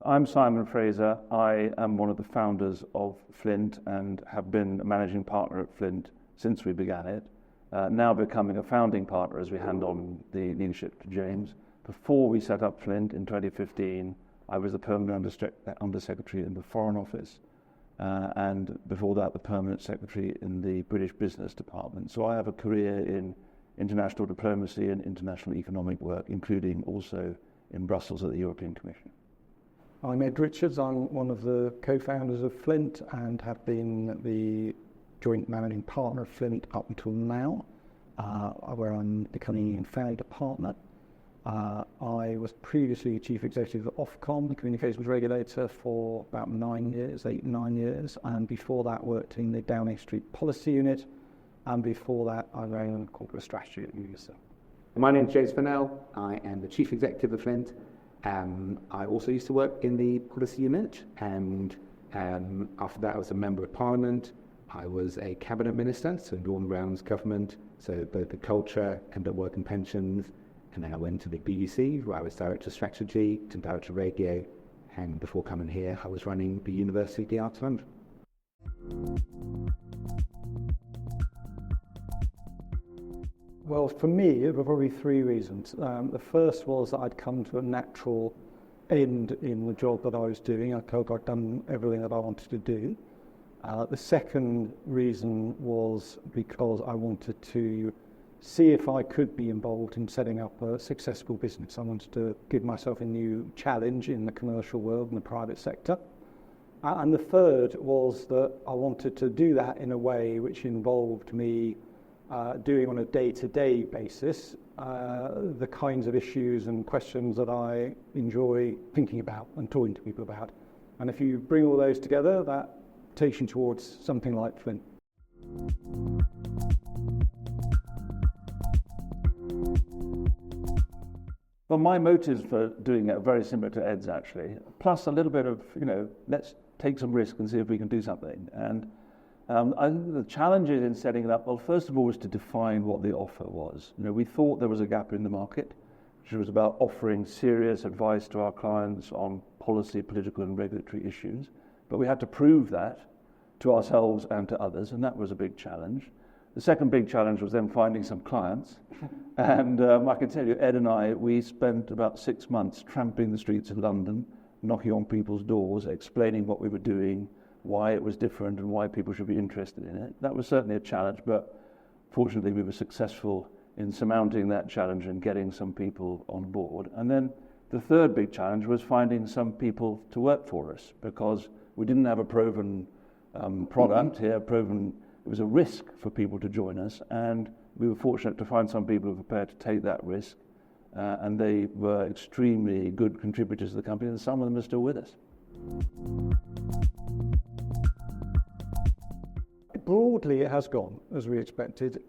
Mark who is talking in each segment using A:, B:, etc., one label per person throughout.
A: I'm Simon Fraser. I am one of the founders of Flint and have been a managing partner at Flint since we began it, now becoming a founding partner as we hand on the leadership to James. Before we set up Flint in 2015, I was the permanent undersecretary in the Foreign Office, and before that the permanent secretary in the British Business Department. So I have a career in international diplomacy and international economic work, including also in Brussels at the European Commission.
B: I'm Ed Richards. I'm one of the co-founders of Flint and have been the joint managing partner of Flint up until now, where I'm becoming founding partner. I was previously chief executive of Ofcom, the communications regulator, for about 9 years, 8-9 years, and before that worked in the Downing Street policy unit, and before that I ran corporate strategy at UNICEF.
C: My name is James Purnell. I am the chief executive of Flint. I also used to work in the policy unit, and after that I was a member of parliament. I was a cabinet minister, so in Gordon Brown's government, so both the culture and the work and pensions. And then I went to the BBC, where I was director of strategy, to director of radio, and before coming here I was running the University of the Arts of London.
B: Well, for me, there were probably three reasons. The first was that I'd come to a natural end in the job that I was doing. I felt I'd done everything that I wanted to do. The second reason was because I wanted to see if I could be involved in setting up a successful business. I wanted to give myself a new challenge in the commercial world and the private sector. And the third was that I wanted to do that in a way which involved me doing on a day-to-day basis the kinds of issues and questions that I enjoy thinking about and talking to people about. And if you bring all those together, that takes you towards something like Flint.
A: Well, my motives for doing it are very similar to Ed's, actually, plus a little bit of, let's take some risk and see if we can do something. And I think the challenges in setting it up, well, first of all, was to define what the offer was. We thought there was a gap in the market, which was about offering serious advice to our clients on policy, political and regulatory issues. But we had to prove that to ourselves and to others, and that was a big challenge. The second big challenge was then finding some clients. And I can tell you, Ed and I, we spent about 6 months tramping the streets of London, knocking on people's doors, explaining what we were doing, why it was different and why people should be interested in it. That was certainly a challenge, but fortunately we were successful in surmounting that challenge and getting some people on board. And then the third big challenge was finding some people to work for us, because we didn't have a proven product here, it was a risk for people to join us, and we were fortunate to find some people who were prepared to take that risk, and they were extremely good contributors to the company, and some of them are still with us.
B: Broadly, it has gone as we expected,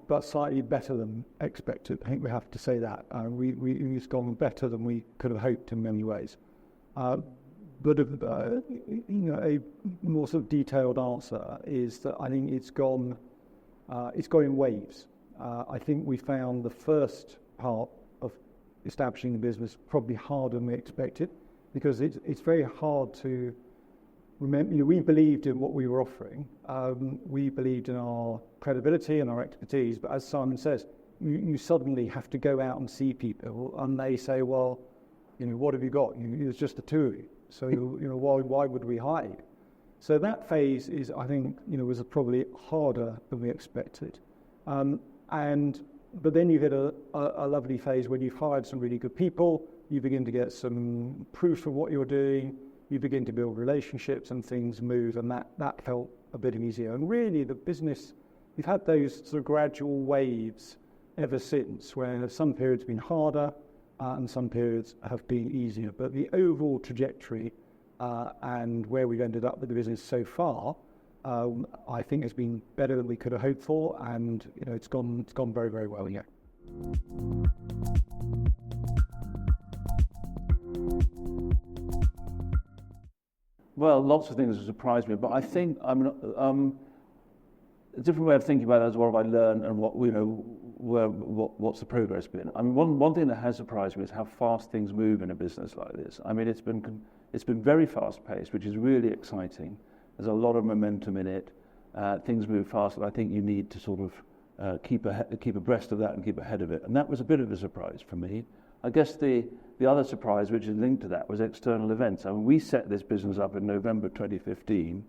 B: but slightly better than expected. I think we have to say that. It's gone better than we could have hoped in many ways. But a more sort of detailed answer is that I think it's gone in waves. I think we found the first part of establishing the business probably harder than we expected, because it's very hard to remember. We believed in what we were offering. We believed in our credibility and our expertise. But as Simon says, you suddenly have to go out and see people, and they say, "Well, what have you got? It's just the two of you. So why would we hire you?" So that phase is, I think, was probably harder than we expected. But then you hit a lovely phase when you've hired some really good people. You begin to get some proof of what you're doing. You begin to build relationships and things move, and that felt a bit easier. And really, the business, we've had those sort of gradual waves ever since, where some periods have been harder and some periods have been easier. But the overall trajectory and where we've ended up with the business so far, I think has been better than we could have hoped for, and it's gone very, very well. Yeah.
A: Well, lots of things have surprised me, but I think a different way of thinking about it is what have I learned and what's the progress been. I mean, one thing that has surprised me is how fast things move in a business like this. I mean, it's been very fast paced, which is really exciting. There's a lot of momentum in it. Things move fast, and I think you need to sort of keep abreast of that and keep ahead of it. And that was a bit of a surprise for me. I guess the other surprise, which is linked to that, was external events. I mean, we set this business up in November 2015,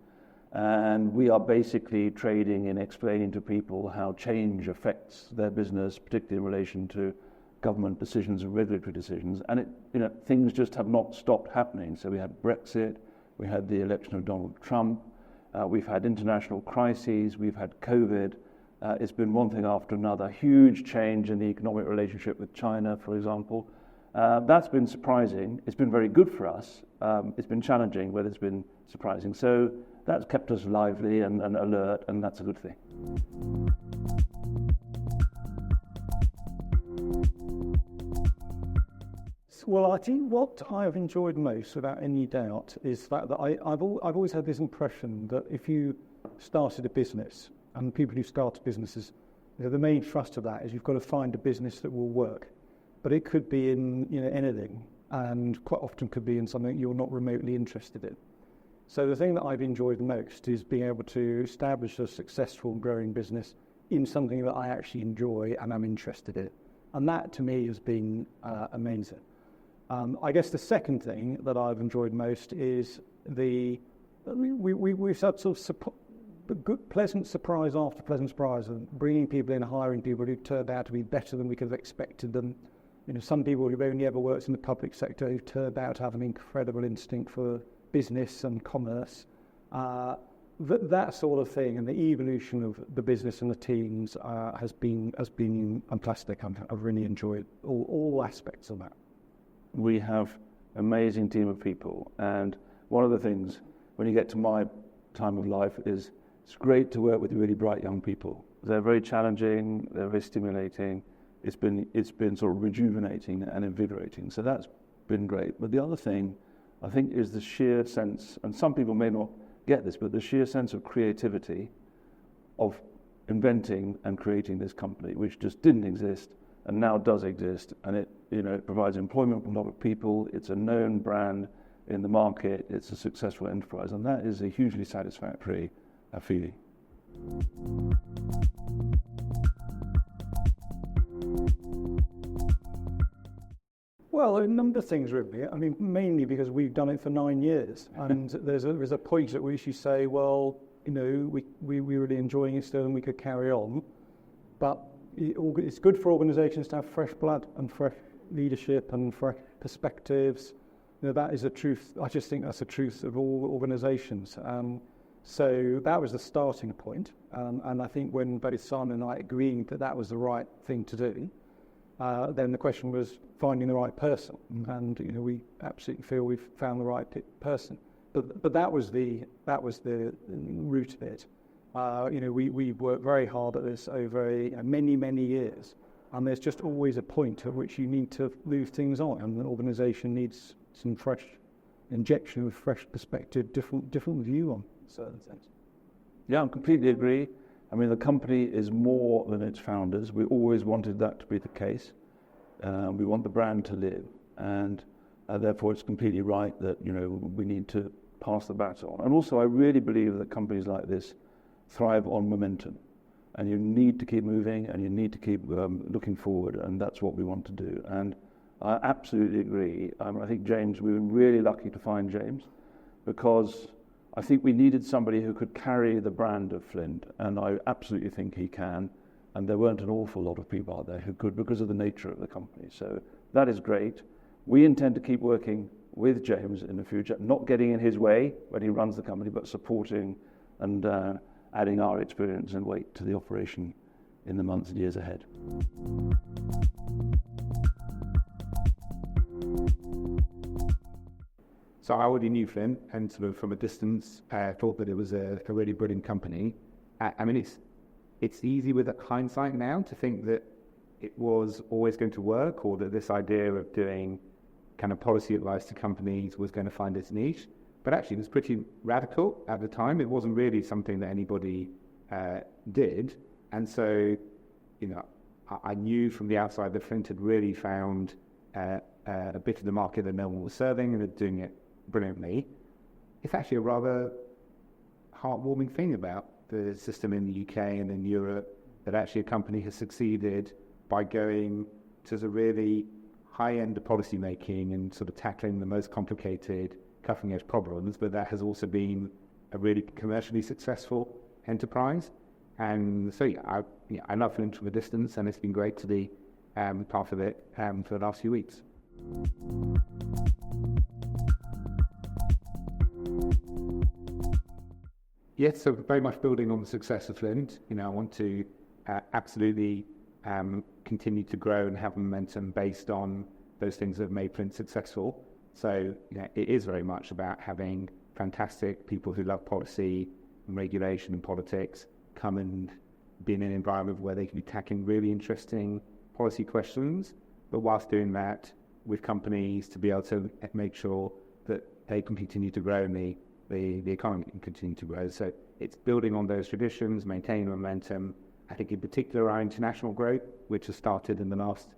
A: and we are basically trading and explaining to people how change affects their business, particularly in relation to government decisions and regulatory decisions. And things just have not stopped happening. So we had Brexit, we had the election of Donald Trump, we've had international crises, we've had COVID. It's been one thing after another. Huge change in the economic relationship with China, for example. That's been surprising. It's been very good for us. It's been challenging, but it's been surprising. So that's kept us lively and alert, and that's a good thing.
B: Well, I think what I've enjoyed most, without any doubt, is the fact that I've always had this impression that if you started a business, and people who start businesses, the main thrust of that is you've got to find a business that will work. But it could be in anything, and quite often could be in something you're not remotely interested in. So the thing that I've enjoyed the most is being able to establish a successful growing business in something that I actually enjoy and I'm interested in. And that to me has been amazing. I guess the second thing that I've enjoyed most is we've had sort of good, pleasant surprise after pleasant surprise of bringing people in, hiring people who turned out to be better than we could have expected them. Some people who've only ever worked in the public sector who've turned out to have an incredible instinct for business and commerce. That sort of thing, and the evolution of the business and the teams has been fantastic. I've really enjoyed all aspects of that.
A: We have an amazing team of people, and one of the things when you get to my time of life is it's great to work with really bright young people. They're very challenging, they're very stimulating. It's been sort of rejuvenating and invigorating. So that's been great. But the other thing, I think, is the sheer sense, and some people may not get this, but the sheer sense of creativity of inventing and creating this company, which just didn't exist and now does exist. And it provides employment for a lot of people. It's a known brand in the market. It's a successful enterprise. And that is a hugely satisfactory feeling.
B: Well, a number of things really. I mean, mainly because we've done it for 9 years, and there's a point at which you say, well, we're really enjoying it still, and we could carry on. But it's good for organisations to have fresh blood and fresh leadership and fresh perspectives. That is a truth. I just think that's a truth of all organisations. So that was the starting point, and I think when both Simon and I agreed that was the right thing to do, then the question was finding the right person, and we absolutely feel we've found the right person. But that was the root of it. We've worked very hard at this over many years, and there's just always a point at which you need to move things on, and the organisation needs some fresh injection of fresh perspective, different view on certain things.
A: Yeah, I completely agree. I mean, the company is more than its founders. We always wanted that to be the case. We want the brand to live, and therefore it's completely right that we need to pass the baton on. And also, I really believe that companies like this thrive on momentum, and you need to keep moving, and you need to keep looking forward, and that's what we want to do. And I absolutely agree. I think James, we were really lucky to find James, because I think we needed somebody who could carry the brand of Flint, and I absolutely think he can. And there weren't an awful lot of people out there who could, because of the nature of the company. So that is great. We intend to keep working with James in the future, not getting in his way when he runs the company, but supporting and adding our experience and weight to the operation in the months and years ahead.
C: So I already knew Flint, and sort of from a distance, thought that it was a really brilliant company. I mean, it's easy with hindsight now to think that it was always going to work, or that this idea of doing kind of policy advice to companies was going to find its niche. But actually, it was pretty radical at the time. It wasn't really something that anybody did. And so, I knew from the outside that Flint had really found a bit of the market that no one was serving and doing it brilliantly. It's actually a rather heartwarming thing about the system in the UK and in Europe, that actually a company has succeeded by going to the really high-end policy making and sort of tackling the most complicated, cutting-edge problems, but that has also been a really commercially successful enterprise. And so, I love Flint from a distance, and it's been great to be part of it for the last few weeks. Yes, so very much building on the success of Flint. I want to absolutely continue to grow and have momentum based on those things that have made Flint successful. So, it is very much about having fantastic people who love policy and regulation and politics come and be in an environment where they can be tackling really interesting policy questions, but whilst doing that with companies to be able to make sure that they can continue to grow and the economy can continue to grow. So it's building on those traditions, maintaining momentum. I think in particular our international growth, which has started in the last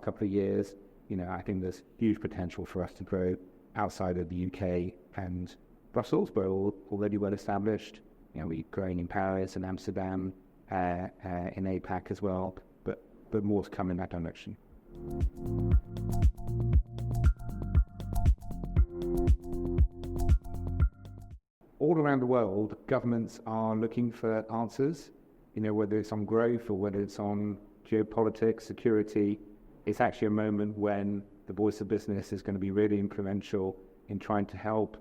C: couple of years, I think there's huge potential for us to grow outside of the UK and Brussels. We're already well established. We're growing in Paris and Amsterdam, in APAC as well, but more to come in that direction. All around the world, governments are looking for answers, whether it's on growth or whether it's on geopolitics, security. It's actually a moment when the voice of business is going to be really influential in trying to help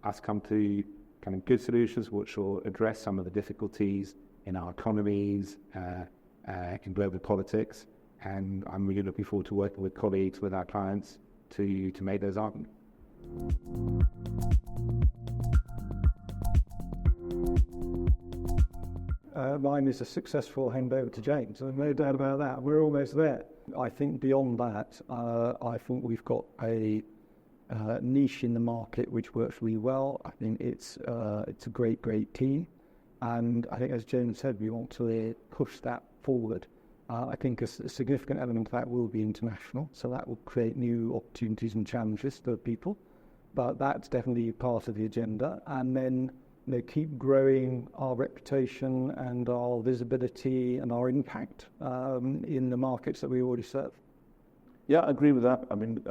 C: us come to kind of good solutions which will address some of the difficulties in our economies, in global politics. And I'm really looking forward to working with colleagues, with our clients, to make those arguments.
B: Mine is a successful handover to James, so no doubt about that. We're almost there. I think beyond that, I think we've got a niche in the market which works really well. I think it's a great team, and I think, as James said, we want to push that forward. I think a significant element of that will be international, so that will create new opportunities and challenges for people, but that's definitely part of the agenda. And then keep growing our reputation and our visibility and our impact in the markets that we already serve.
A: Yeah, I agree with that. I mean,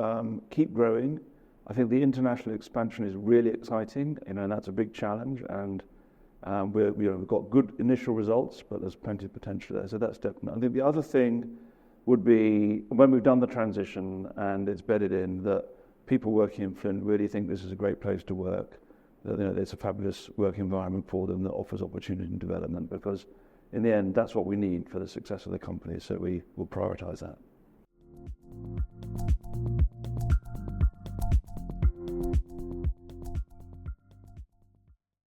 A: keep growing. I think the international expansion is really exciting, and that's a big challenge. And we've got good initial results, but there's plenty of potential there. So that's definitely. I think the other thing would be when we've done the transition and it's bedded in, that people working in Flint really think this is a great place to work. That there's a fabulous work environment for them that offers opportunity and development. Because in the end, that's what we need for the success of the company. So we will prioritise that.